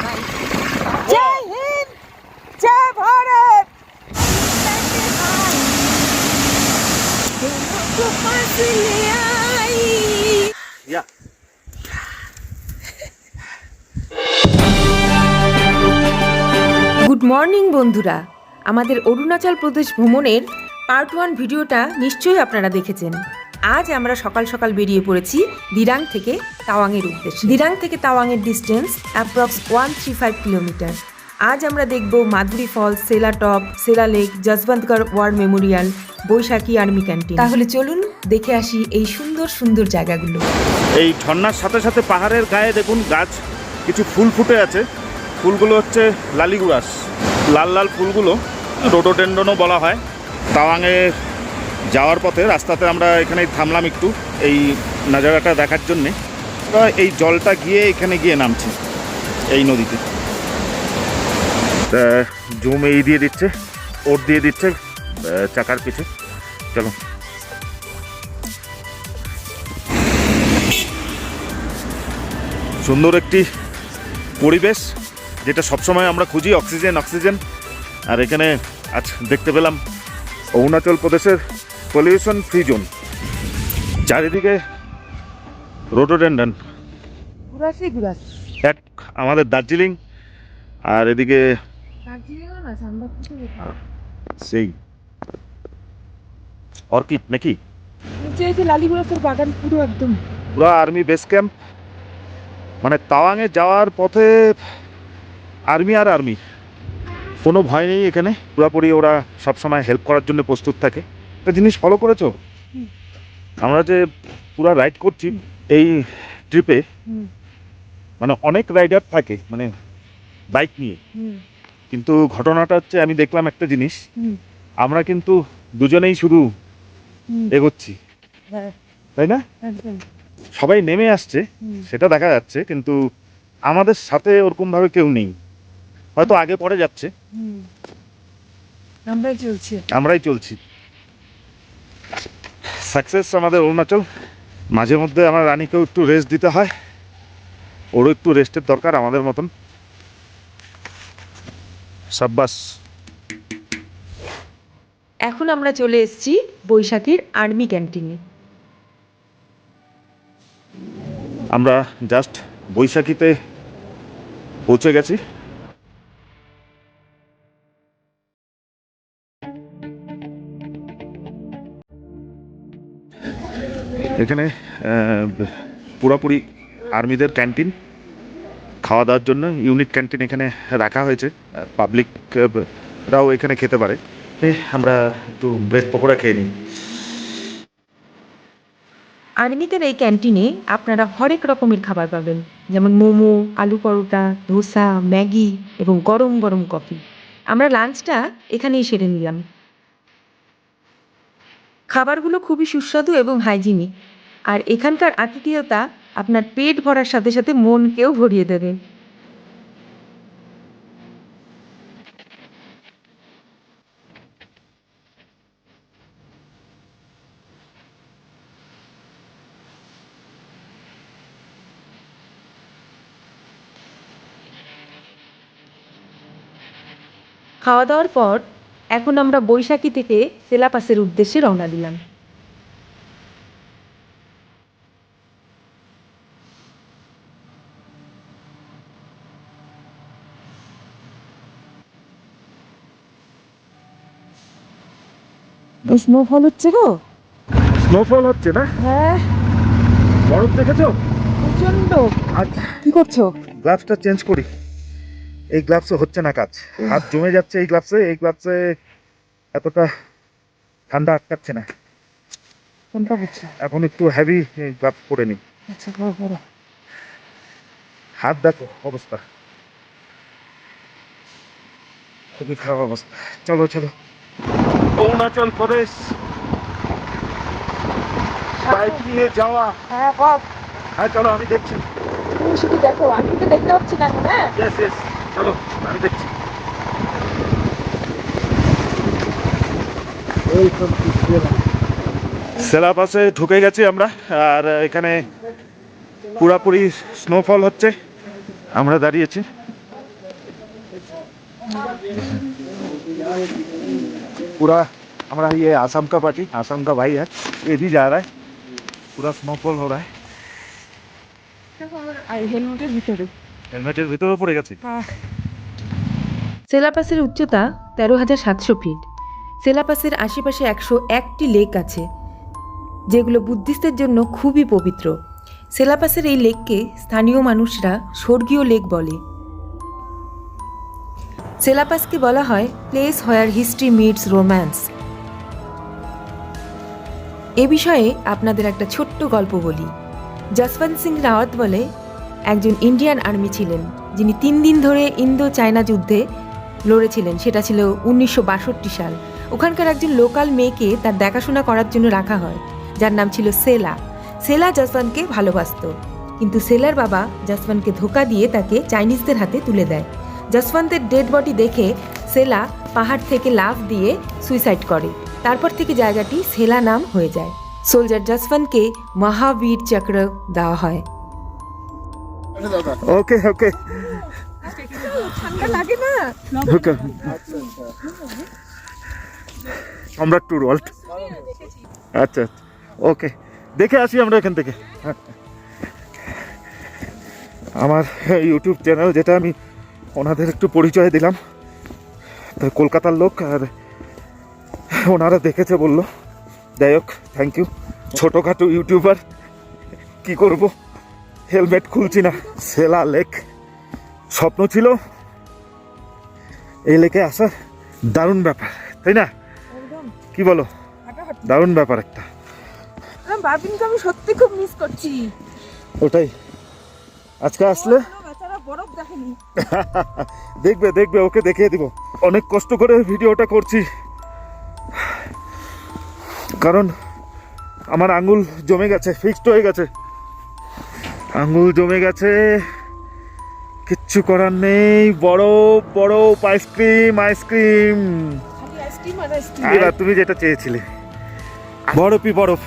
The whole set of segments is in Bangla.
जय हिंद, जय भारत। या গুড মর্নিং বন্ধুরা, আমাদের অরুণাচল প্রদেশ ভ্রমণের পার্ট 1 ভিডিওটা নিশ্চয়ই আপনারা দেখেছেন। আজ আমরা সকাল সকাল বেরিয়ে পড়েছি দিরাং থেকে তাওয়াংয়ের উদ্দেশ্যে। দিরাং থেকে তাওয়াংয়ের ডিস্টেন্স অ্যাপ্রক্স 135 কিলোমিটার। আজ আমরা দেখব মাধুরী ফলস, সেলা টপ, সেলা লেক, যশবন্তগড় ওয়ার মেমোরিয়াল, বৈশাখী আর্মি ক্যান্টিন। তাহলে চলুন দেখে আসি এই সুন্দর সুন্দর জায়গাগুলো। এই ঝর্ণার সাথে সাথে পাহাড়ের গায়ে দেখুন গাছ কিছু ফুল ফুটে আছে। ফুলগুলো হচ্ছে লালিগুড়াস, লাল লাল ফুলগুলো রোডোডেন্ড্রনও বলা হয়। তাওয়াংয়ে যাওয়ার পথে রাস্তাতে আমরা এখানে থামলাম একটু এই নাজারাটা দেখার জন্যে। এই জলটা গিয়ে এখানে গিয়ে নামছে এই নদীতে। তা জুম এই দিয়ে দিচ্ছে, ওর দিয়ে দিচ্ছে চাকার পিছে। চলো, সুন্দর একটি পরিবেশ যেটা সবসময় আমরা খুঁজি, অক্সিজেন অক্সিজেন। আর এখানে আজ দেখতে পেলাম অরুণাচল প্রদেশের পলিউশন ফ্রি জোন। চারিদিকে রোডোডেন্ড্রন, এক আমাদের দার্জিলিং, আর এদিকে সেই অর্কিড নাকি বাগান পুরো একদম পুরো আর্মি বেস ক্যাম্প। মানে তাওয়াংয়ে যাওয়ার পথে আর্মি আর আর্মি, কোনো ভয় নেই এখানে। পুরোপুরি ওরা সবসময় হেল্প করার জন্য প্রস্তুত থাকে। একটা জিনিস ফলো করেছো, আমরা যে পুরো রাইড করছি এই ট্রিপে, মানে অনেক রাইডার থাকে মানে বাইক নিয়ে, কিন্তু ঘটনাটা হচ্ছে আমি দেখলাম একটা জিনিস, আমরা কিন্তু দুজনেই শুধু এগোচ্ছি, তাই না? সবাই নেমে আসছে সেটা দেখা যাচ্ছে, কিন্তু আমাদের সাথে ওরকম ভাবে কেউ নেই। হয়তো আগে পরে যাচ্ছে, আমরাই চলছি। সাকসেস আমাদের অরুণাচল। মাঝে মধ্যে আমার রানীকেও একটু রেস্ট দিতে হয়, ওরও একটু রেস্টের দরকার আমাদের মতন। সাব্বাস। এখন আমরা চলে এসেছি বৈশাখীর আর্মি ক্যান্টিনে। আমরা জাস্ট বৈশাখীতে পৌঁছে গেছি। এখানে পুরোপুরি আর্মিদের ক্যান্টিন, খাওয়া দাওয়ার জন্য ইউনিট ক্যান্টিন এখানে রাখা হয়েছে। পাবলিকরাও এখানে খেতে পারে। আমরা একটু ব্রেড পকোড়া খেয়ে নিই। আর্মিদের এই ক্যান্টিনে আপনারা হরেক রকমের খাবার পাবেন, যেমন মোমো, আলু পরোটা, ধোসা, ম্যাগি এবং গরম গরম কফি। আমরা লাঞ্চটা এখানেই সেরে নিলাম। খাবারগুলো খুবই সুস্বাদু এবং হাইজিনিক, আর এখানকার আতিথেয়তা আপনার পেট ভরার সাথে সাথে মনকেও ভরিয়ে দেবে। খাওয়া দাওয়ার পর এখন আমরা বৈশাখী থেকে সেলাপাসের উদ্দেশ্যে রওনা দিলাম। স্নোফল হচ্ছে গো। স্নোফল হচ্ছে না? হ্যাঁ, বরফ দেখেছো? প্রচন্ড। আচ্ছা, কি করছো? গ্লাভসটা চেঞ্জ করি। এই গ্লাভসে হচ্ছে না কাজ, হাত জমে যাচ্ছে এই গ্লাভসে। এই গ্লাভসে এতটা ঠান্ডা আটকাচ্ছে না। কোনটা করছো? এখন একটু হেভি গ্লাভস পরে নিই। আচ্ছা, করো করো। হাত দেখো অবস্থা, খুবই খারাপ অবস্থা। চলো চলো, অরুণাচল প্রদেশ বাইক নিয়ে যাওয়া। হ্যাঁ বল। হ্যাঁ চলো, আমি দেখছি। তুমি শুধু দেখো, আমি তো দেখতে পাচ্ছি না। হ্যাঁ, ইয়েস ইয়েস, চলো আমি দেখছি। সেলাপাসে ঢুকে গেছি আমরা, আর এখানে পুরাপুরি স্নোফল হচ্ছে। আমরা দাঁড়িয়েছি पूरा हमारा ये आसाम का पार्टी, आसाम का भाई है, ये भी जा रहा है, पूरा स्नोफॉल हो रहा है। হেলমেটের ভিতরে পড়ে গেছে। সেলাপাসের উচ্চতা 13,700 ফিট। সেলাপাসের আশেপাশে 101টি লেক আছে, যেগুলো বুদ্ধিস্টদের জন্য খুবই পবিত্র। সেলাপাসের এই লেককে স্থানীয় মানুষরা স্বর্গীয় লেক বলে। সেলাপাসকে বলা হয় place where history meets romance. এ বিষয়ে আপনাদের একটা ছোট্ট গল্প বলি। যশবন্ত সিং রাওয়াত বলে একজন ইন্ডিয়ান আর্মি ছিলেন, যিনি 3 দিন ধরে ইন্দো চায়না যুদ্ধে লড়েছিলেন। সেটা ছিল 1962 সাল। ওখানকার একজন লোকাল মেয়েকে তার দেখাশোনা করার জন্য রাখা হয়, যার নাম ছিল সেলা। সেলা যশবন্তকে ভালোবাসত, কিন্তু সেলার বাবা যশবন্তকে ধোকা দিয়ে তাকে চাইনিজদের হাতে তুলে দেয়। যশবন্তের ডেড বডি দেখে সেলা পাহাড় থেকে লাফ দিয়ে সুইসাইড করে। তারপর থেকে জায়গাটি সেলা নাম হয়ে যায়। সোলজার যশবন্তকে মহাবীর চক্র দেওয়া হয়। ওকে ওকে ঠান্ডা লাগে না? ওকে, সম্রাট ট্যুর ওয়ার্ল্ড। আচ্ছা ওকে, দেখে আসি আমরা এখান থেকে। আমার ইউটিউব চ্যানেল, যেটা আমি ওনাদের একটু পরিচয় দিলাম, তো কলকাতার লোক, আর ওনারা দেখেছে বললো। যাই হোক, থ্যাংক ইউ। ছোটোখাটো ইউটিউবার, কি করব, হেলমেট খুলছি না। সেলা লেক, স্বপ্ন ছিল এই লেকে আসা, দারুণ ব্যাপার, তাই না? কি বলো? দারুণ ব্যাপার একটা। বারবিনকে আমি সত্যি খুব মিস করছি। ওটাই, আজকে আসলে বরফ দেখেনি। দেখবে দেখবে, ওকে দেখিয়ে দিব। অনেক কষ্ট করে ভিডিওটা করছি, কারণ আমার আঙ্গুল জমে গেছে, ফিক্সড হয়ে গেছে, আঙ্গুল জমে গেছে, কিচ্ছু করার নেই। বরফ বরফ, আইসক্রিম আইসক্রিম। এবার তুমি যেটা চেয়েছিলে, বরফই বরফ।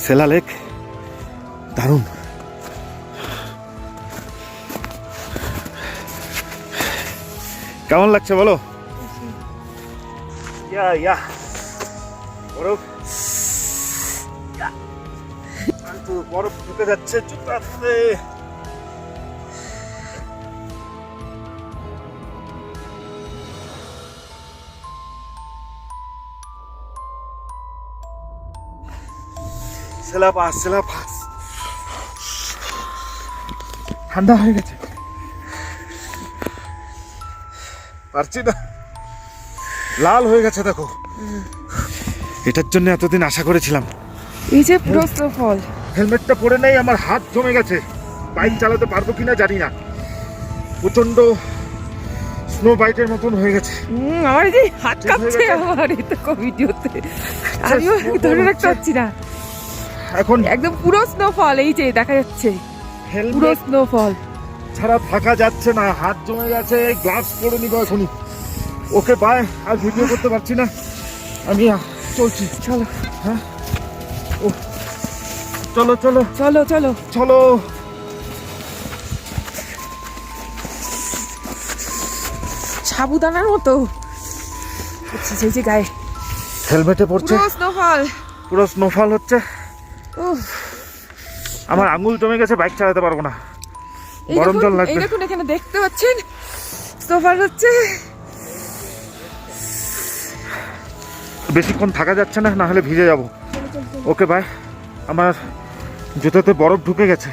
সেলা লেক দারুণ। কেমন লাগছে বলো? ইয়া ইয়া, বরফ, বরফ ঢুকে যাচ্ছে জুতাতে। সেলাপাস সেলাপাস, ঠান্ডা হয়ে গেছে, পারছি না, লাল হয়ে গেছে দেখো। এটার জন্য এতদিন আশা করেছিলাম। এই যে পুরো স্নোফল। হেলমেটটা পরে নেই, আমার হাত জমে গেছে, বাইক চালাতে পারবো কিনা জানি না, প্রচন্ড স্নো বাইটের মতন হয়ে গেছে। আমার এই হাত কাঁপছে, আমার এই তো ভিডিওতে আমিও ধরে রাখতে পারছি না। এখন একদম পুরো স্নোফল, এই যে দেখা যাচ্ছে পুরো হেলমেট স্নোফল ছাড়া থাকা যাচ্ছে না, হাত জমে গেছে, গ্লাভস পরে নিব এখনই। ওকে বাই, আর ভিডিও করতে পারছি না, আমি চলছি। চলো, হ্যাঁ, ও চলো চলো চলো চলো চলো। সাবুদানার মতো সেই যে গায়ে হেলমেটে পড়ছে, পুরো স্নোফল, পুরো স্নোফল হচ্ছে। উফ, আমার আঙুল জমে গেছে, বাইক চালাতে পারবো না, এই গরম দেখুন, জল এই লাগবে। দেখুন এখানে দেখতে পাচ্ছেন স্নোফল হচ্ছে। বেশিক্ষণ থাকা যাচ্ছে না, না হলে ভিজে যাব। ওকে বাই, আমার জুতোতে বরফ ঢুকে গেছে,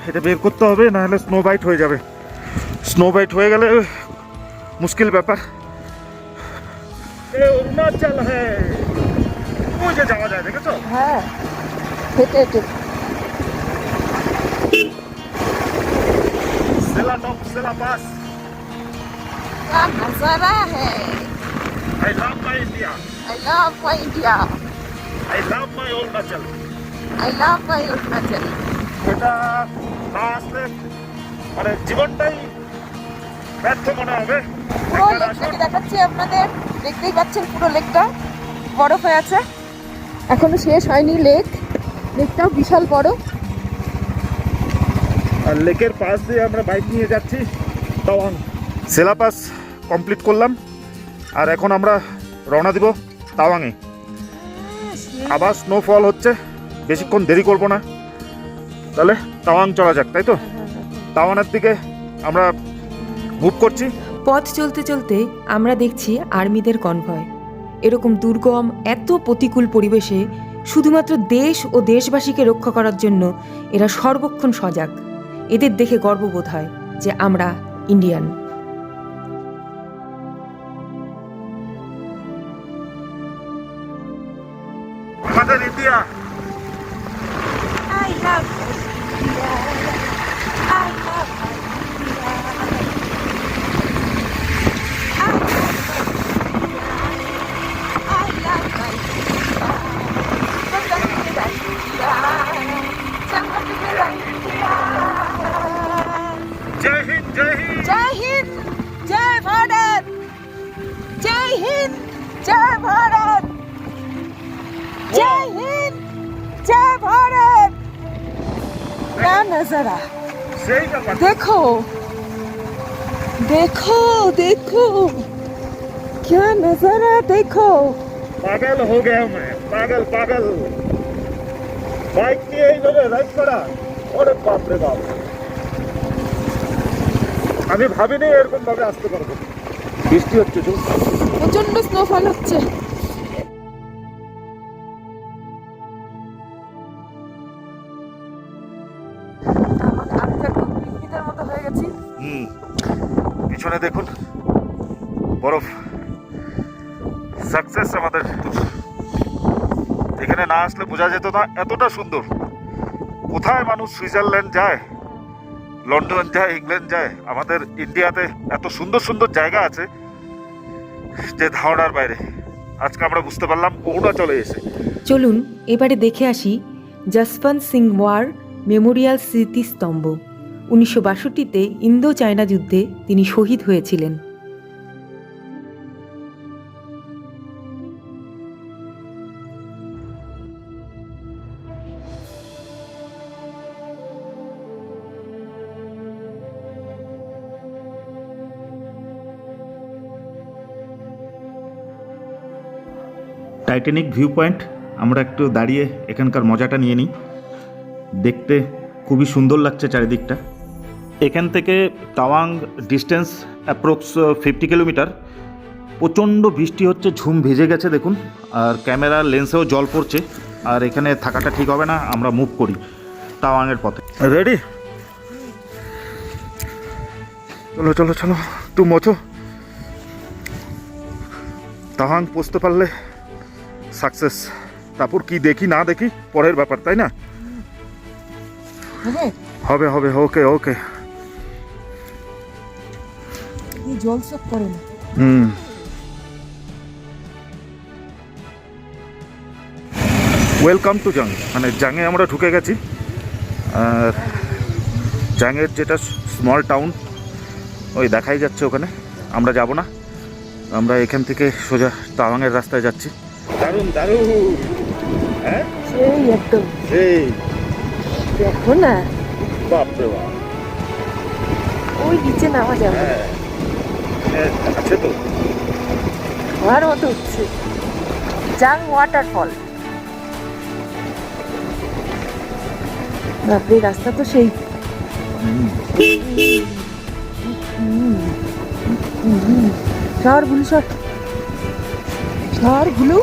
এটা বের করতে হবে, না হলে স্নো বাইট হয়ে যাবে। স্নো বাইট হয়ে গেলে মুশকিল ব্যাপার। অরুণাচল হ্যাঁ, ওই যে যাওয়া যায়, দেখেছো? হ্যাঁ, হেঁটে হেঁটে সেলা টপ, সেলা পাস। नजारा है। I love my India. I love my India. I love my Arunachal. I love my Arunachal. এটা না আসলে মানে জীবনটাই ব্যর্থ মনে হবে। পুরো লেকটাকে দেখাচ্ছি আপনাদের, দেখতেই পাচ্ছেন পুরো লেকটা বরফ হয়ে আছে, এখনো শেষ হয়নি লেক, লেকটাও বিশাল বড়। আর লেকের পাশ দিয়ে আমরা বাইক নিয়ে যাচ্ছি, তাওয়াং সেলাপাস কমপ্লিট করলাম, আর এখন আমরা রওনা দিব তাওয়াংয়ে। আবার স্নোফল হচ্ছে, বেশিক্ষণ দেরি করব না, তাহলে তাওয়াং চলা যাক, তাই তো? তাওয়াংয়ের দিকে আমরা মুভ করছি। পথ চলতে চলতে আমরা দেখছি আর্মিদের কনভয়। এরকম দুর্গম এত প্রতিকূল পরিবেশে শুধুমাত্র দেশ ও দেশবাসীকে রক্ষা করার জন্য এরা সর্বক্ষণ সজাগ। এদের দেখে গর্ববোধ হয় যে আমরা ইন্ডিয়ান। আমাদের ইন্ডিয়া। জয় হিন্দ, জয় হিন্দ। জয় হিন্দ, জয় ভারত। জয় হিন্দ, জয় ভারত। जय हिंद, जय भारत। क्या नजारा, সেই ব্যাপার। देखो देखो देखो, क्या नजारा देखो। পাগল हो गया मैं, পাগল পাগল। বাইক নিয়ে এইভাবে রাইড করা, ওরে বাপ রে বাপ, আমি ভাবিনি এরকম ভাবে আসতে পারবো। বৃষ্টি হচ্ছে, প্রচন্ড স্নোফল হচ্ছে। পিছনে দেখুন বরফ। সাকসেস আমাদের। এখানে না আসলে বোঝা যেত না এতটা সুন্দর। কোথায় মানুষ সুইজারল্যান্ড যায়, লন্ডন যায়, ইংল্যান্ড যায়, আমাদের ইন্ডিয়াতে এত সুন্দর সুন্দর জায়গা আছে যে ধারণার বাইরে। আজকে আমরা বুঝতে পারলাম অরুণাচলে এসে। চলুন এবারে দেখে আসি যশবন্ত সিং ওয়ার মেমোরিয়াল স্মৃতিস্তম্ভ। 1962-তে ইন্দো চায়না যুদ্ধে তিনি শহীদ হয়েছিলেন। টাইটানিক ভিউ পয়েন্ট, আমরা একটু দাঁড়িয়ে এখানকার মজাটা নিয়ে নিই। দেখতে খুবই সুন্দর লাগছে চারিদিকটা। এখান থেকে তাওয়াং ডিস্টেন্স অ্যাপ্রক্স 50 কিলোমিটার। প্রচণ্ড বৃষ্টি হচ্ছে, ঝুম ভিজে গেছে দেখুন, আর ক্যামেরার লেন্সেও জল পড়ছে। আর এখানে থাকাটা ঠিক হবে না, আমরা মুভ করি তাওয়াংয়ের পথে। রেডি? চলো চলো চলো, একটু মোচো। তাওয়াং পৌঁছতে পারলে সাকসেস। তারপর কি দেখি না দেখি পরের ব্যাপার, তাই না? হবে হবে, ওকে ওকে। জল সব করে না। ওয়েলকাম টু জাং, মানে জাংয়ে আমরা ঢুকে গেছি। আর জাংয়ের যেটা স্মল টাউন ওই দেখাই যাচ্ছে, ওখানে আমরা যাব না। আমরা এখান থেকে সোজা তাওয়াংয়ের রাস্তায় যাচ্ছি। দারুণ দারুণ, হ্যাঁ সেই একদম, সেই দেখো না, বাপ রে বাপ। ওই নিচে নামা যাবে, হ্যাঁ আছে তো, হওয়ার মতো হচ্ছে। জাং ওয়াটারফল। বাপরে, রাস্তা তো সেই। শহরগুলো শহরগুলো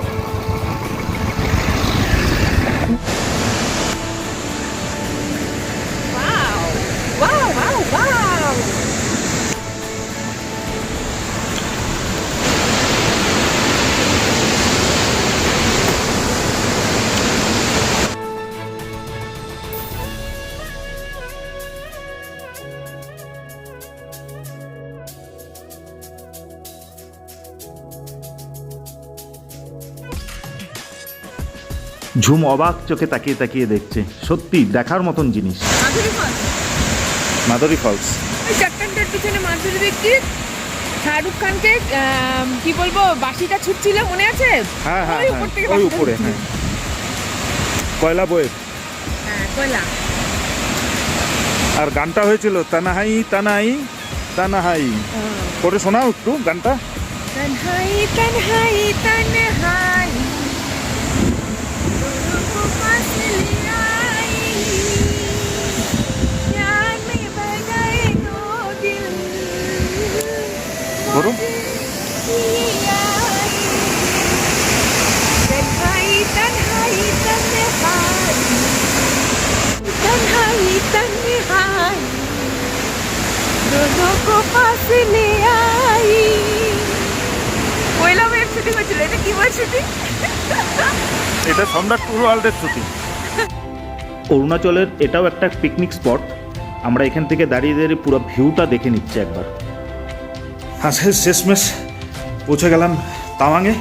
ঝুম অবাক চোখে তাকিয়ে তাকিয়ে দেখছে, সত্যি দেখার মতন জিনিস। মাধুরী ফলস। ওই চারটার পিছনে মাধুরী দীক্ষিত শাহরুখ খানকে কি বলবো বাঁশিটা ছুটছিল, মনে আছে? হ্যাঁ হ্যাঁ, ওই উপর থেকে ওই বাঁশিটা উপরে, হ্যাঁ। কয়লা বয়ে, হ্যাঁ কয়লা। আর গানটা হয়েছিল তানাহাই তানাই তানহাই করে শোনাও একটু গানটা। तन्हाई तन्हाई तन्हाई दोनों को पास ले आई प्यार में बजाए दो दिल बोलो। तन्हाई तन्हाई तन्हाई तन्हाई तन्हाई दोनों को पास ले आई। ওয়েলা ওয়েব শুটিং হচ্ছিল, এটা কি ওয়েব শুটিং? এটা সম্রাট ওয়ার্ল্ডের শুটিং। অরুণাচলের এটাও একটা পিকনিক স্পট। আমরা এখান থেকে দাঁড়িয়ে দাঁড়িয়ে পুরো ভিউটা দেখে নিচ্ছি একবার। আজকে শেষমেশ পৌঁছে গেলাম তাওয়াংয়ে।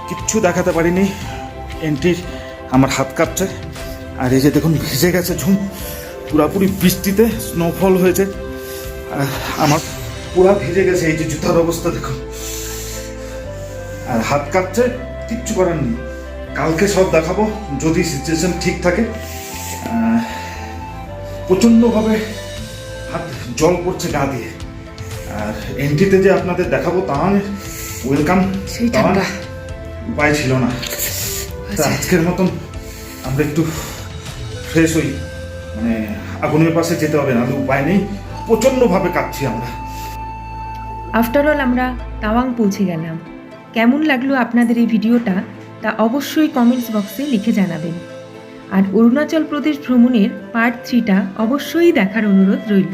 কিচ্ছু দেখাতে পারিনি, এন্ট্রির আমার হাত কাঁপছে। আর এই যে দেখুন ভিজে গেছে ঝুম, পুরাপুরি বৃষ্টিতে স্নোফল হয়েছে। আমার পুরা ভিজে গেছে, এই যে জুতার অবস্থা দেখুন, আর হাত কাঁপছে। কিচ্ছু করার নেই, কালকে সব দেখাবো যদি সিচুয়েশন ঠিক থাকে। প্রচণ্ডভাবে হাত জল পড়ছে গা দিয়ে। আর এন্ট্রিতে যে আপনাদের দেখাবো তাওয়াংয়ের ওয়েলকাম, সেই ঠান্ডা উপায় ছিল না। তা আজকের মতন আমরা একটু ফ্রেশ হই, মানে আগুনের পাশে যেতে হবে, না উপায় নেই, প্রচণ্ডভাবে কাঁপছি আমরা। আফটার অল আমরা তাওয়াং পৌঁছে গেলাম। কেমন লাগলো আপনাদের এই ভিডিওটা তা অবশ্যই কমেন্টস বক্সে লিখে জানাবেন। আর অরুণাচল প্রদেশ ভ্রমণের পার্ট 3টা অবশ্যই দেখার অনুরোধ রইল।